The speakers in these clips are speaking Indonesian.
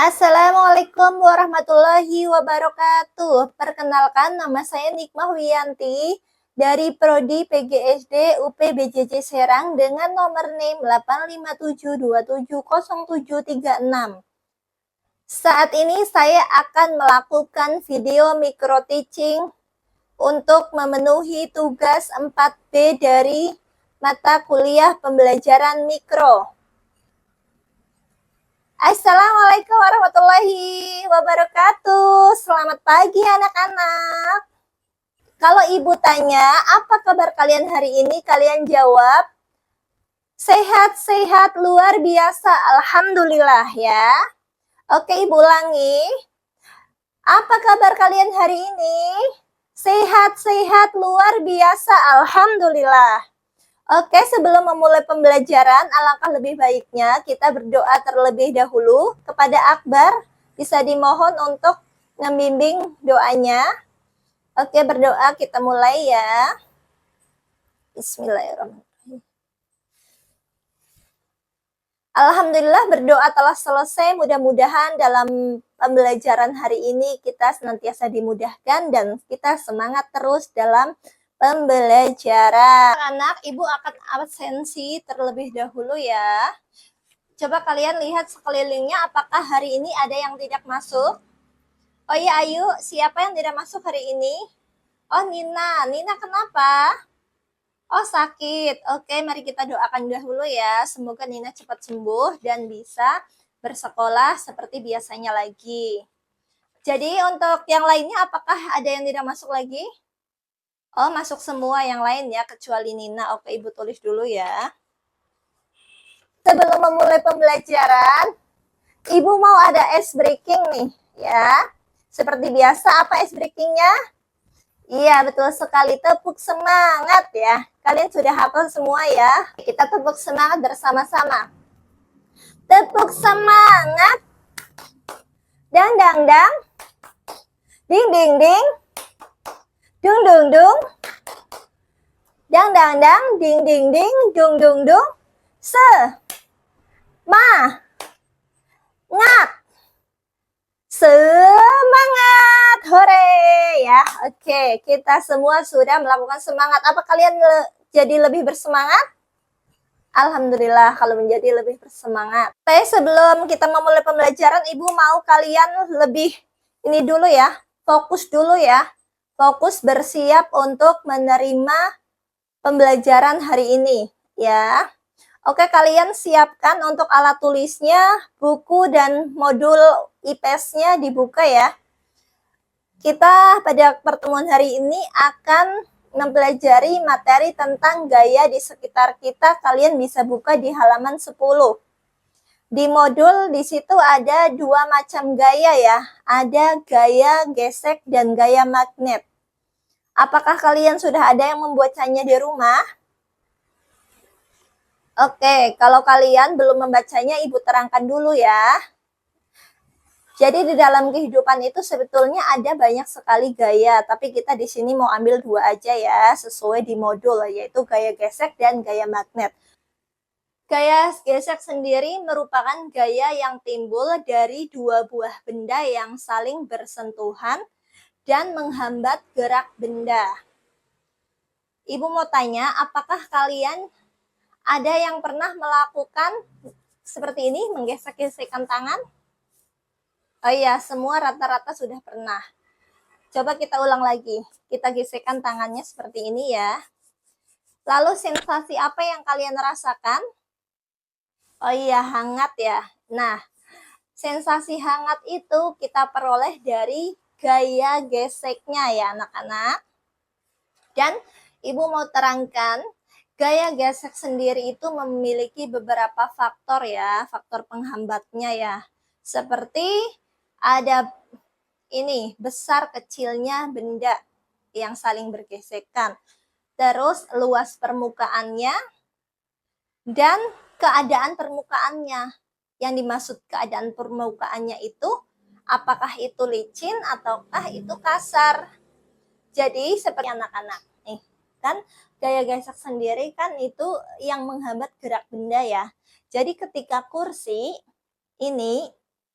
Assalamualaikum warahmatullahi wabarakatuh. Perkenalkan, nama saya Nikmah Wiyanti dari Prodi PGSD UP BJJ Serang dengan nomor NIM 857270736. Saat ini saya akan melakukan video micro teaching untuk memenuhi tugas 4B dari mata kuliah pembelajaran mikro. Assalamualaikum warahmatullahi wabarakatuh. Selamat pagi anak-anak. Kalau ibu tanya, apa kabar kalian hari ini? Kalian jawab, sehat-sehat luar biasa. Alhamdulillah ya. Oke, ibu ulangi. Apa kabar kalian hari ini? Sehat-sehat luar biasa. Alhamdulillah. Oke, sebelum memulai pembelajaran, alangkah lebih baiknya kita berdoa terlebih dahulu kepada Akbar. Bisa dimohon untuk membimbing doanya. Oke, berdoa kita mulai ya. Bismillahirrahmanirrahim. Alhamdulillah berdoa telah selesai. Mudah-mudahan dalam pembelajaran hari ini kita senantiasa dimudahkan dan kita semangat terus dalam pembelajaran. Anak, ibu akan absensi terlebih dahulu ya. Coba kalian lihat sekelilingnya, apakah hari ini ada yang tidak masuk? Oh iya, ayo, siapa yang tidak masuk hari ini? Oh, Nina. Nina kenapa? Oh, sakit. Oke, mari kita doakan dahulu ya. Semoga Nina cepat sembuh dan bisa bersekolah seperti biasanya lagi. Jadi untuk yang lainnya, apakah ada yang tidak masuk lagi? Oh, masuk semua yang lain ya, kecuali Nina. Oke, ibu tulis dulu ya. Sebelum memulai pembelajaran, ibu mau ada ice breaking nih, ya. Seperti biasa, apa ice breakingnya? Iya, betul sekali. Tepuk semangat ya. Kalian sudah hafal semua ya. Kita tepuk semangat bersama-sama. Tepuk semangat. Dang, dang, dang. Ding, ding, ding. Dung, dung, dung. Dang, dang, dang. Ding, ding, ding. Dung, dung, dung. Ngat. Semangat. Hore ya. Oke, kita semua sudah melakukan semangat. Apa kalian jadi lebih bersemangat? Alhamdulillah kalau menjadi lebih bersemangat. Oke, sebelum kita memulai pembelajaran, ibu mau kalian lebih ini dulu ya. Fokus dulu ya. Fokus bersiap untuk menerima pembelajaran hari ini ya. Oke, kalian siapkan untuk alat tulisnya, buku dan modul IPS-nya dibuka ya. Kita pada pertemuan hari ini akan mempelajari materi tentang gaya di sekitar kita. Kalian bisa buka di halaman 10. Di modul di situ ada dua macam gaya ya. Ada gaya gesek dan gaya magnet. Apakah kalian sudah ada yang membacanya di rumah? Oke, kalau kalian belum membacanya, ibu terangkan dulu ya. Jadi di dalam kehidupan itu sebetulnya ada banyak sekali gaya, tapi kita di sini mau ambil dua aja ya, sesuai di modul, yaitu gaya gesek dan gaya magnet. Gaya gesek sendiri merupakan gaya yang timbul dari dua buah benda yang saling bersentuhan dan menghambat gerak benda. Ibu mau tanya, apakah kalian ada yang pernah melakukan seperti ini, menggesek-gesekkan tangan? Oh iya, semua rata-rata sudah pernah. Coba kita ulang lagi. Kita gesekkan tangannya seperti ini ya. Lalu sensasi apa yang kalian rasakan? Oh iya, hangat ya. Nah, sensasi hangat itu kita peroleh dari gaya geseknya ya anak-anak. Dan ibu mau terangkan, gaya gesek sendiri itu memiliki beberapa faktor ya, faktor penghambatnya ya. Seperti ada ini, besar kecilnya benda yang saling bergesekan. Terus luas permukaannya dan keadaan permukaannya. Yang dimaksud keadaan permukaannya itu, apakah itu licin ataukah itu kasar. Jadi seperti anak-anak nih, kan gaya gesek sendiri kan itu yang menghambat gerak benda ya. Jadi ketika kursi ini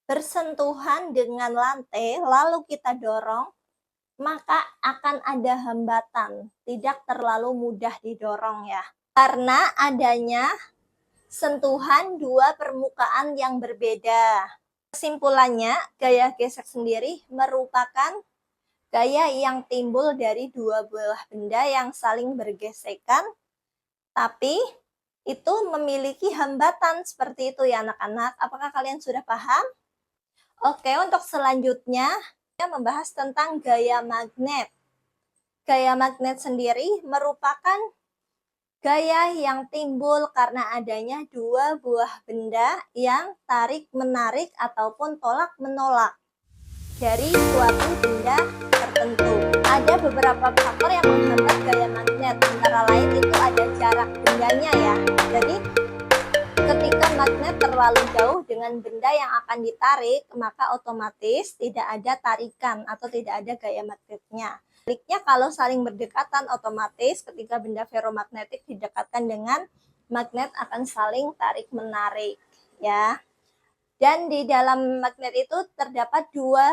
bersentuhan dengan lantai lalu kita dorong, maka akan ada hambatan, tidak terlalu mudah didorong ya. Karena adanya sentuhan dua permukaan yang berbeda. Kesimpulannya, gaya gesek sendiri merupakan gaya yang timbul dari dua buah benda yang saling bergesekan, tapi itu memiliki hambatan seperti itu ya anak-anak. Apakah kalian sudah paham? Oke, untuk selanjutnya kita membahas tentang gaya magnet. Gaya magnet sendiri merupakan gaya yang timbul karena adanya dua buah benda yang tarik-menarik ataupun tolak-menolak dari suatu benda tertentu. Ada beberapa faktor yang menghambat gaya magnet, antara lain itu ada jarak bendanya ya. Jadi ketika magnet terlalu jauh dengan benda yang akan ditarik, maka otomatis tidak ada tarikan atau tidak ada gaya magnetnya. Sebaliknya kalau saling berdekatan, otomatis ketika benda ferromagnetik didekatkan dengan magnet akan saling tarik-menarik ya. Dan di dalam magnet itu terdapat dua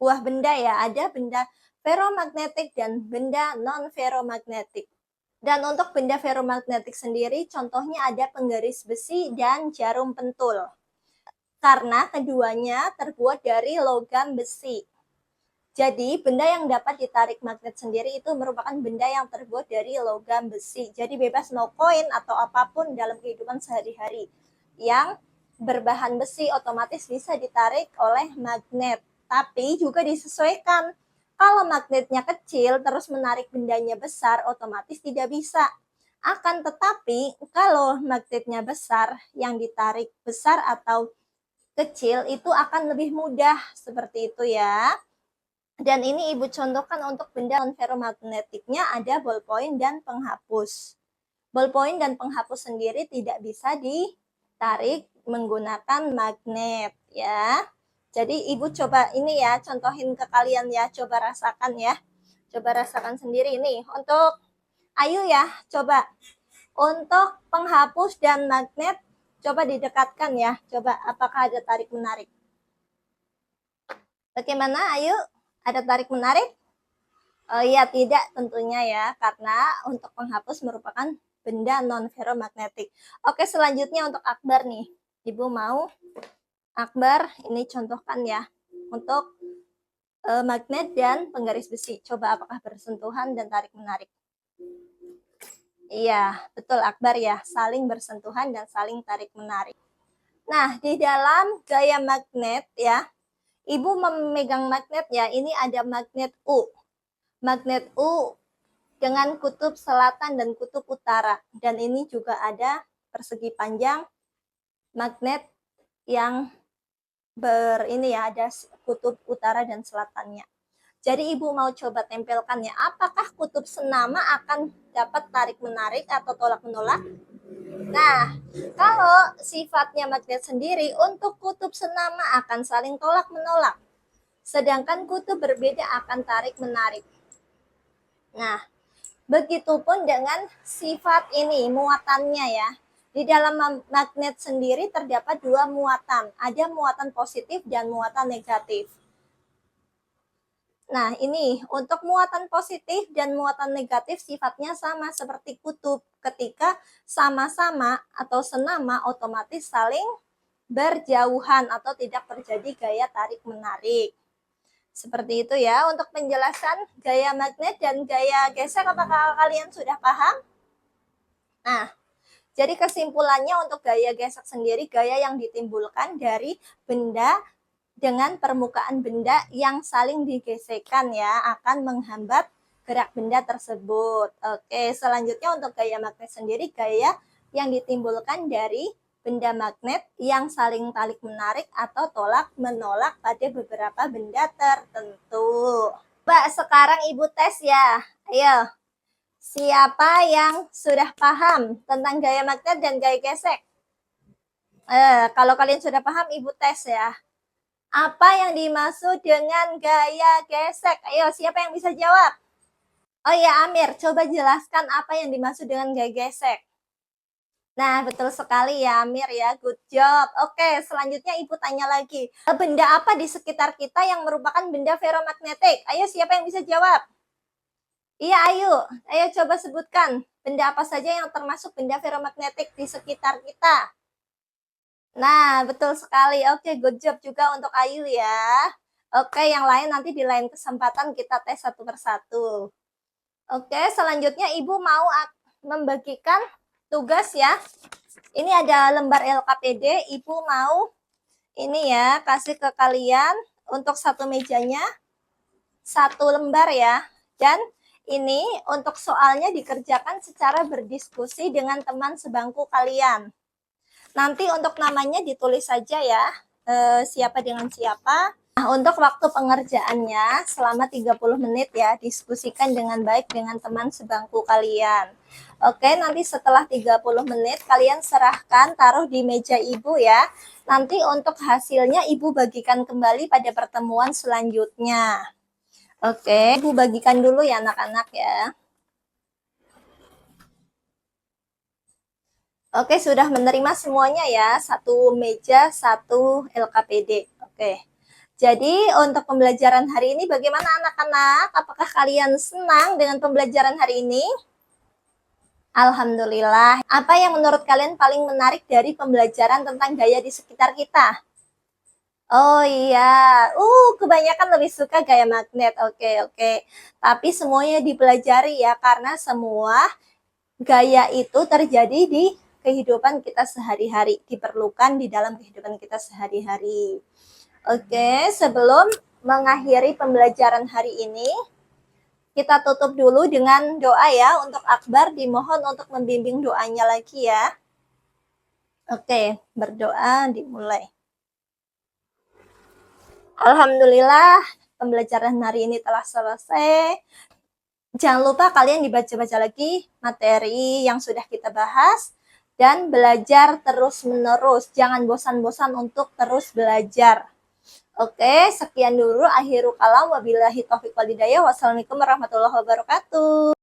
buah benda ya, ada benda ferromagnetik dan benda non-ferromagnetik. Dan untuk benda ferromagnetik sendiri, contohnya ada penggaris besi dan jarum pentul. Karena keduanya terbuat dari logam besi. Jadi, benda yang dapat ditarik magnet sendiri itu merupakan benda yang terbuat dari logam besi. Jadi, bebas mau koin atau apapun dalam kehidupan sehari-hari yang berbahan besi otomatis bisa ditarik oleh magnet. Tapi juga disesuaikan. Kalau magnetnya kecil terus menarik bendanya besar, otomatis tidak bisa. Akan tetapi, kalau magnetnya besar, yang ditarik besar atau kecil itu akan lebih mudah. Seperti itu ya. Dan ini Ibu contohkan untuk benda non-ferromagnetiknya ada ballpoint dan penghapus. Ballpoint dan penghapus sendiri tidak bisa ditarik menggunakan magnet ya. Jadi Ibu coba ini ya, contohin ke kalian ya, coba rasakan ya. Coba rasakan sendiri ini. Untuk Ayu ya, coba. Untuk penghapus dan magnet, coba didekatkan ya. Coba apakah ada tarik-menarik. Bagaimana Ayu? Ada tarik-menarik? Oh iya, tidak tentunya ya, karena untuk penghapus merupakan benda non-ferromagnetik. Oke, selanjutnya untuk akbar nih. Ibu mau akbar, ini contohkan ya, untuk magnet dan penggaris besi. Coba apakah bersentuhan dan tarik-menarik? Iya, betul akbar ya, saling bersentuhan dan saling tarik-menarik. Nah, di dalam gaya magnet ya, Ibu memegang magnet ya, ini ada magnet U. Magnet U dengan kutub selatan dan kutub utara. Dan ini juga ada persegi panjang magnet yang ini ya, ada kutub utara dan selatannya. Jadi Ibu mau coba tempelkan ya, apakah kutub senama akan dapat tarik-menarik atau tolak-menolak? Nah, kalau sifatnya magnet sendiri, untuk kutub senama akan saling tolak-menolak. Sedangkan kutub berbeda akan tarik-menarik. Nah, begitupun dengan sifat ini, muatannya ya. Di dalam magnet sendiri terdapat dua muatan. Ada muatan positif dan muatan negatif. Nah, ini untuk muatan positif dan muatan negatif sifatnya sama seperti kutub. Ketika sama-sama atau senama otomatis saling berjauhan atau tidak terjadi gaya tarik-menarik. Seperti itu ya untuk penjelasan gaya magnet dan gaya gesek. Apakah kalian sudah paham? Nah, jadi kesimpulannya untuk gaya gesek sendiri gaya yang ditimbulkan dari benda dengan permukaan benda yang saling digesekkan ya, akan menghambat gerak benda tersebut. Oke, selanjutnya untuk gaya magnet sendiri gaya yang ditimbulkan dari benda magnet yang saling tarik-menarik atau tolak-menolak pada beberapa benda tertentu. Mbak, sekarang Ibu tes ya. Ayo, siapa yang sudah paham tentang gaya magnet dan gaya gesek? Kalau kalian sudah paham, Ibu tes ya. Apa yang dimaksud dengan gaya gesek? Ayo, siapa yang bisa jawab? Oh ya, Amir, coba jelaskan apa yang dimaksud dengan gaya gesek. Nah, betul sekali ya, Amir ya. Good job. Oke, selanjutnya Ibu tanya lagi. Benda apa di sekitar kita yang merupakan benda feromagnetik? Ayo, siapa yang bisa jawab? Iya, ayo. Ayo coba sebutkan. Benda apa saja yang termasuk benda feromagnetik di sekitar kita? Nah, betul sekali. Oke, good job juga untuk Ayu ya. Oke, yang lain nanti di lain kesempatan kita tes satu persatu. Oke, selanjutnya Ibu mau membagikan tugas ya. Ini ada lembar LKPD, Ibu mau ini ya, kasih ke kalian untuk satu mejanya, satu lembar ya. Dan ini untuk soalnya dikerjakan secara berdiskusi dengan teman sebangku kalian. Nanti untuk namanya ditulis saja ya, siapa dengan siapa. Nah, untuk waktu pengerjaannya selama 30 menit ya, diskusikan dengan baik dengan teman sebangku kalian. Oke, nanti setelah 30 menit kalian serahkan, taruh di meja Ibu ya. Nanti untuk hasilnya Ibu bagikan kembali pada pertemuan selanjutnya. Oke, Ibu bagikan dulu ya anak-anak ya. Oke, sudah menerima semuanya ya. Satu meja, satu LKPD. Oke. Jadi untuk pembelajaran hari ini bagaimana anak-anak? Apakah kalian senang dengan pembelajaran hari ini? Alhamdulillah. Apa yang menurut kalian paling menarik dari pembelajaran tentang gaya di sekitar kita? Oh iya, kebanyakan lebih suka gaya magnet. Oke. Tapi semuanya dipelajari ya, karena semua gaya itu terjadi di kehidupan kita sehari-hari, diperlukan di dalam kehidupan kita sehari-hari. Oke, sebelum mengakhiri pembelajaran hari ini, kita tutup dulu dengan doa ya. Untuk Akbar dimohon untuk membimbing doanya lagi ya. Oke, berdoa dimulai. Alhamdulillah, pembelajaran hari ini telah selesai. Jangan lupa kalian dibaca-baca lagi materi yang sudah kita bahas. Dan belajar terus-menerus. Jangan bosan-bosan untuk terus belajar. Oke, sekian dulu. Akhirul kalam. Wabillahi taufiq wal hidayah. Wassalamualaikum warahmatullahi wabarakatuh.